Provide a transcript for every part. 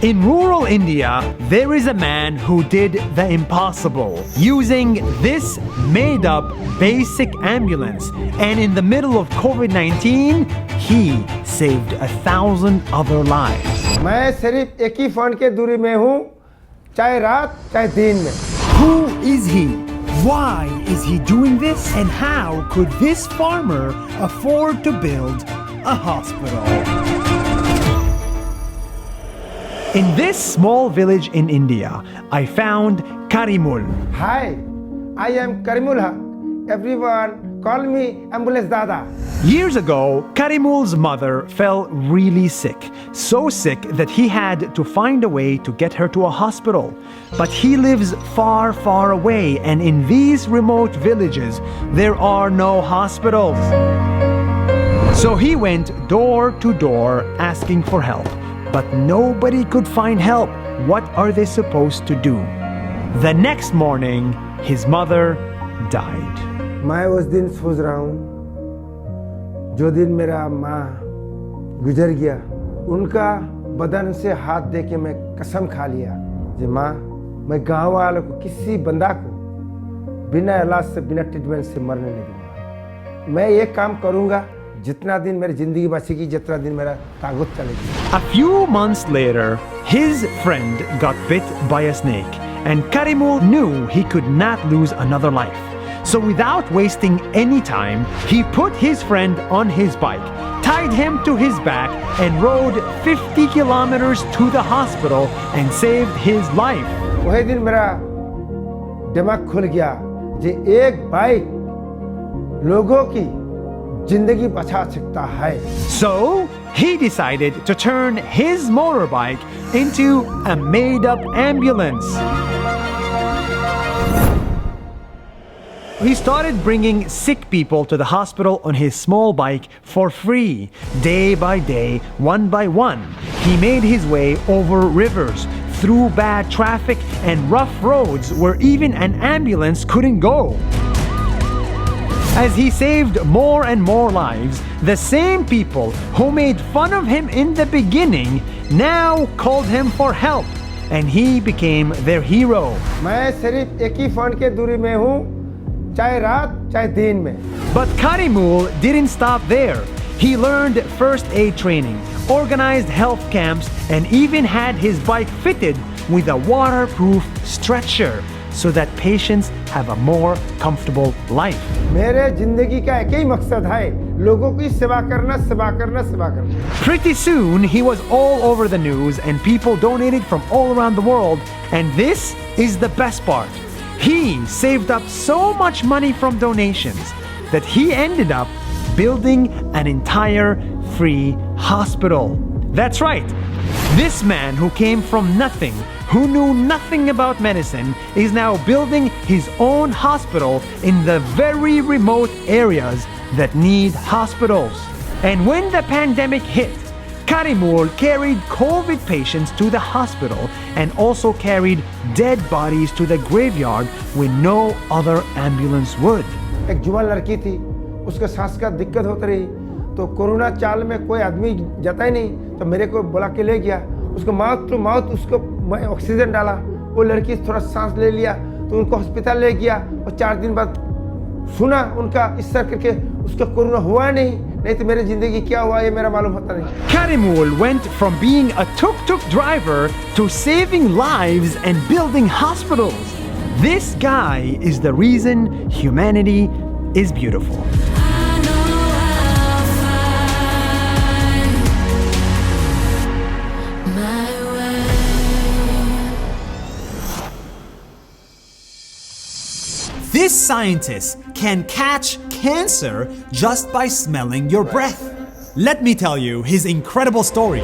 In rural India, there is a man who did the impossible using this made-up basic ambulance, and in the middle of COVID-19, he saved 1,000 other lives. मैं सिर्फ एक ही fund के दूरी में हूँ, चाहे रात चाहे दिन में. Who is he? Why is he doing this? And how could this farmer afford to build a hospital? In this small village in India, I found Karimul. Hi, I am Karimul. Everyone call me Ambulance Dada. Years ago, Karimul's mother fell really sick. So sick that he had to find a way to get her to a hospital. But he lives far, far away, and in these remote villages, there are no hospitals. So he went door to door asking for help. But nobody could find help. What are they supposed to do? The next morning, his mother died. मैं उस दिन सोच रहा हूँ, जो दिन मेरा माँ गुजर गया, उनका बदन से हाथ दे के मैं कसम खा लिया कि माँ, मैं गांव वालों को किसी बंदा को बिना इलाज से, बिना ट्रीटमेंट से मरने नहीं दूंगा. मैं ये काम करूँगा जितना दिन मेरी जिंदगी बचेगी, जितना दिन मेरा ताकत चलेगी. A few months later, his friend got bit by a snake, and Karimul knew he could not lose another life. So without wasting any time, he put his friend on his bike, tied him to his back, and rode 50 kilometers to the hospital and saved his life. वही दिन मेरा दिमाग खुल गया कि एक bike लोगों की जिंदगी बचा सकता है. So he decided to turn his motorbike into a made-up ambulance. He started bringing sick people to the hospital on his small bike for free, day by day, one by one. He made his way over rivers, through bad traffic and rough roads where even an ambulance couldn't go. As he saved more and more lives, the same people who made fun of him in the beginning now called him for help, and he became their hero. मैं सिर्फ एक ही fund के दूरी में हूँ, चाहे रात चाहे दिन में. But Karimul didn't stop there. He learned first aid training, organized health camps, and even had his bike fitted with a waterproof stretcher so that patients have a more comfortable life. मेरे जिंदगी का एक ही मकसद है, लोगों की सेवा करना, सेवा करना, सेवा करना. Pretty soon, he was all over the news and people donated from all around the world. And this is the best part. He saved up so much money from donations that he ended up building an entire free hospital. That's right. This man who came from nothing, who knew nothing about medicine, is now building his own hospital in the very remote areas that need hospitals. And when the pandemic hit, Karimul carried COVID patients to the hospital and also carried dead bodies to the graveyard when no other ambulance would. एक जुवान लड़की थी, उसको सांस का दिक्कत होती रही, तो कोरोना काल में कोई आदमी जाता ही नहीं, तो मेरे को बुला के ले गया. उसको माउथ टू माउथ उसको मैं ऑक्सीजन डाला, वो लड़की थोड़ा सांस ले लिया, तो उनको हॉस्पिटल ले गया, और 4 दिन बाद सुना उनका इस तरह करके उसको कोरोना हुआ नहीं तो मेरी जिंदगी क्या हुआ ये मेरा मालूम होता नहीं. Karimul went from being a tuk-tuk driver to saving lives and building hospitals. This guy is the reason humanity is beautiful. This scientist can catch cancer just by smelling your breath. Let me tell you his incredible story.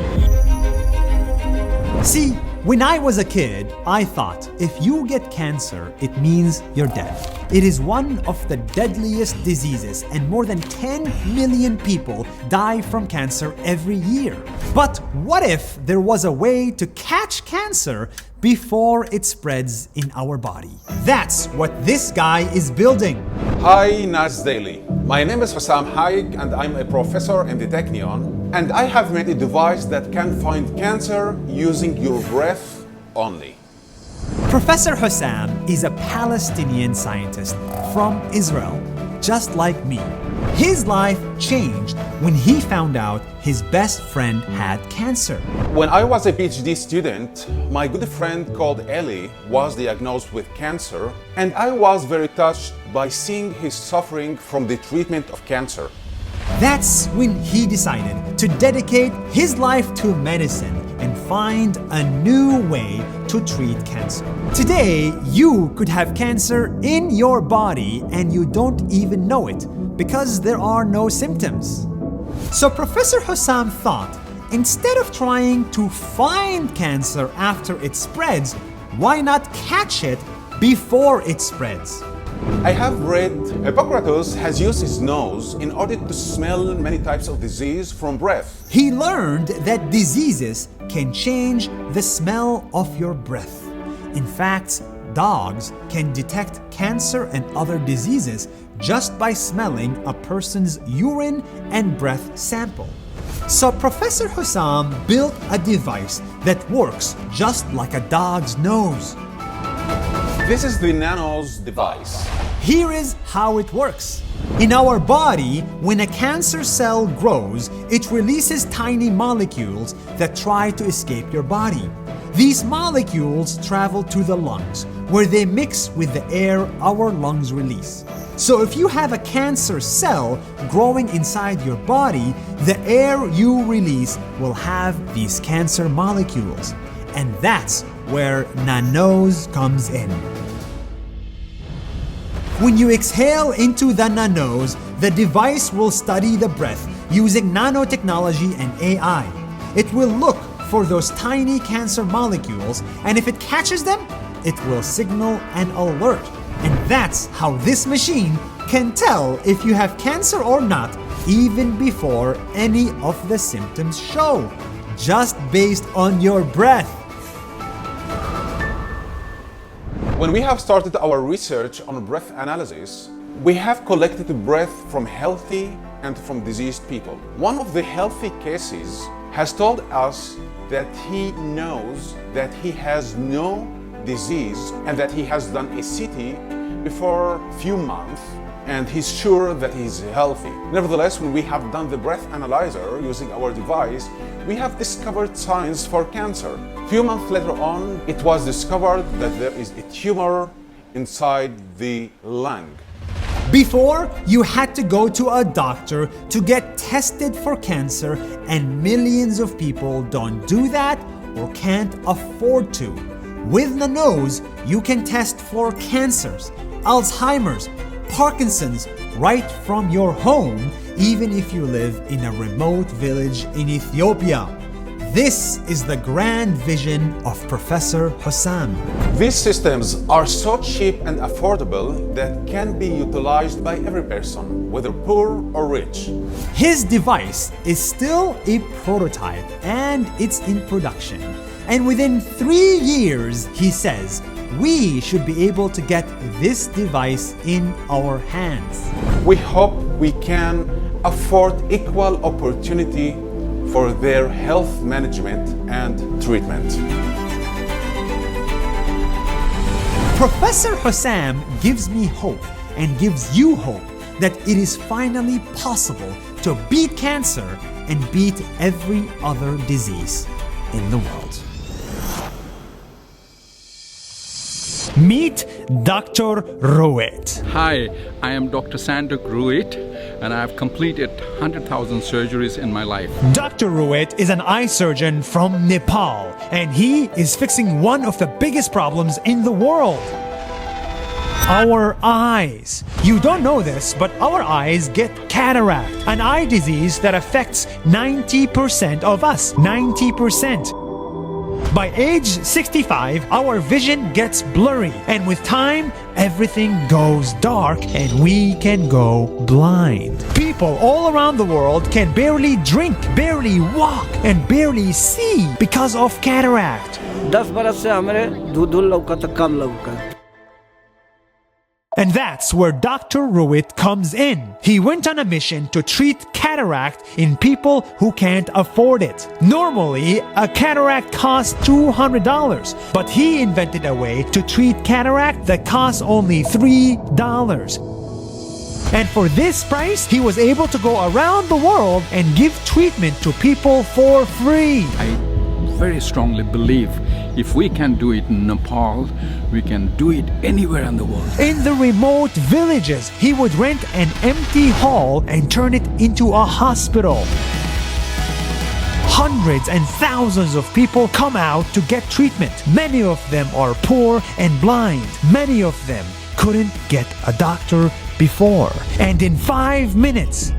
See, when I was a kid, I thought if you get cancer, it means you're dead. It is one of the deadliest diseases, and more than 10 million people die from cancer every year. But what if there was a way to catch cancer before it spreads in our body? That's what this guy is building. Hi, Nas Daily. My name is Hussam Haig, and I'm a professor in the Technion. And I have made a device that can find cancer using your breath only. Professor Hussam is a Palestinian scientist from Israel, just like me. His life changed when he found out his best friend had cancer. When I was a PhD student, my good friend called Eli was diagnosed with cancer, and I was very touched by seeing his suffering from the treatment of cancer. That's when he decided to dedicate his life to medicine and find a new way to treat cancer. Today, you could have cancer in your body and you don't even know it because there are no symptoms. So Professor Hussam thought, instead of trying to find cancer after it spreads, why not catch it before it spreads? I have read Hippocrates has used his nose in order to smell many types of disease from breath. He learned that diseases can change the smell of your breath. In fact, dogs can detect cancer and other diseases just by smelling a person's urine and breath sample. So Professor Hussam built a device that works just like a dog's nose. This is the Nano's device. Here is how it works. In our body, when a cancer cell grows, it releases tiny molecules that try to escape your body. These molecules travel to the lungs, where they mix with the air our lungs release. So if you have a cancer cell growing inside your body, the air you release will have these cancer molecules. And that's where Nanos comes in. When you exhale into the nanos, the device will study the breath using nanotechnology and AI. It will look for those tiny cancer molecules, and if it catches them, it will signal an alert. And that's how this machine can tell if you have cancer or not even before any of the symptoms show, just based on your breath. When we have started our research on breath analysis, we have collected breath from healthy and from diseased people. One of the healthy cases has told us that he knows that he has no disease and that he has done a CT before a few months and he's sure that he's healthy. Nevertheless, when we have done the breath analyzer using our device, we have discovered signs for cancer. A few months later on, it was discovered that there is a tumor inside the lung. Before, you had to go to a doctor to get tested for cancer, and millions of people don't do that or can't afford to. With Nanos, you can test for cancers, Alzheimer's, Parkinson's right from your home, even if you live in a remote village in Ethiopia. This is the grand vision of Professor Hussam. These systems are so cheap and affordable that can be utilized by every person, whether poor or rich. His device is still a prototype and it's in production. And within 3 years, he says, we should be able to get this device in our hands. We hope we can afford equal opportunity for their health management and treatment. Professor Hussam gives me hope and gives you hope that it is finally possible to beat cancer and beat every other disease in the world. Meet Dr. Rohit. Hi, I am Dr. Sanduk Ruit, and I have completed 100,000 surgeries in my life. Dr. Rohit is an eye surgeon from Nepal, and he is fixing one of the biggest problems in the world. Our eyes. You don't know this, but our eyes get cataract, an eye disease that affects 90% of us. 90%. By age 65, our vision gets blurry, and with time, everything goes dark and we can go blind. People all around the world can barely drink, barely walk, and barely see because of cataract. 10 बरस से हमारे धुल लौका तो कम लौका. And that's where Dr. Ruit comes in. He went on a mission to treat cataract in people who can't afford it. Normally, a cataract costs $200, but he invented a way to treat cataract that costs only $3. And for this price, he was able to go around the world and give treatment to people for free. I very strongly believe if we can do it in Nepal, we can do it anywhere in the world. In the remote villages, he would rent an empty hall and turn it into a hospital. Hundreds and thousands of people come out to get treatment. Many of them are poor and blind. Many of them couldn't get a doctor before. And in 5 minutes,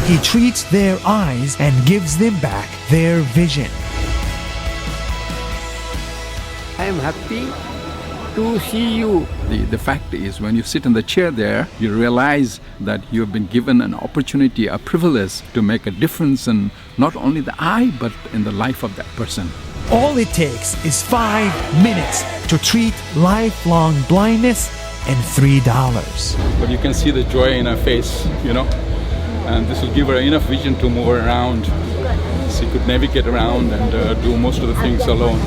he treats their eyes and gives them back their vision. I am happy to see you. The fact is, when you sit in the chair there, you realize that you have been given an opportunity, a privilege to make a difference in not only the eye, but in the life of that person. All it takes is 5 minutes to treat lifelong blindness and $3. But you can see the joy in her face, and this will give her enough vision to move around. She could navigate around and do most of the things alone.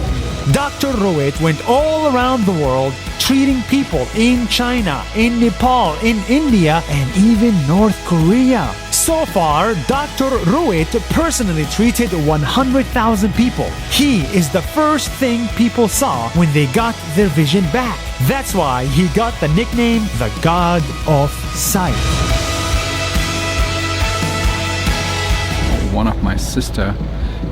Dr. Ruit went all around the world treating people in China, in Nepal, in India, and even North Korea. So far, Dr. Ruit personally treated 100,000 people. He is the first thing people saw when they got their vision back. That's why he got the nickname the God of Sight. One of my sister,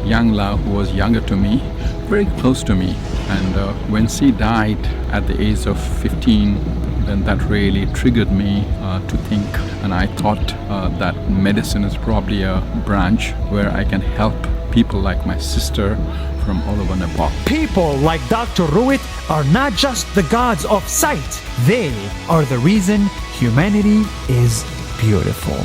Yang La, who was younger to me, very close to me, and when she died at the age of 15, then that really triggered me to think, and I thought that medicine is probably a branch where I can help people like my sister from all over Nepal. People like Dr. Ruit are not just the gods of sight, they are the reason humanity is beautiful.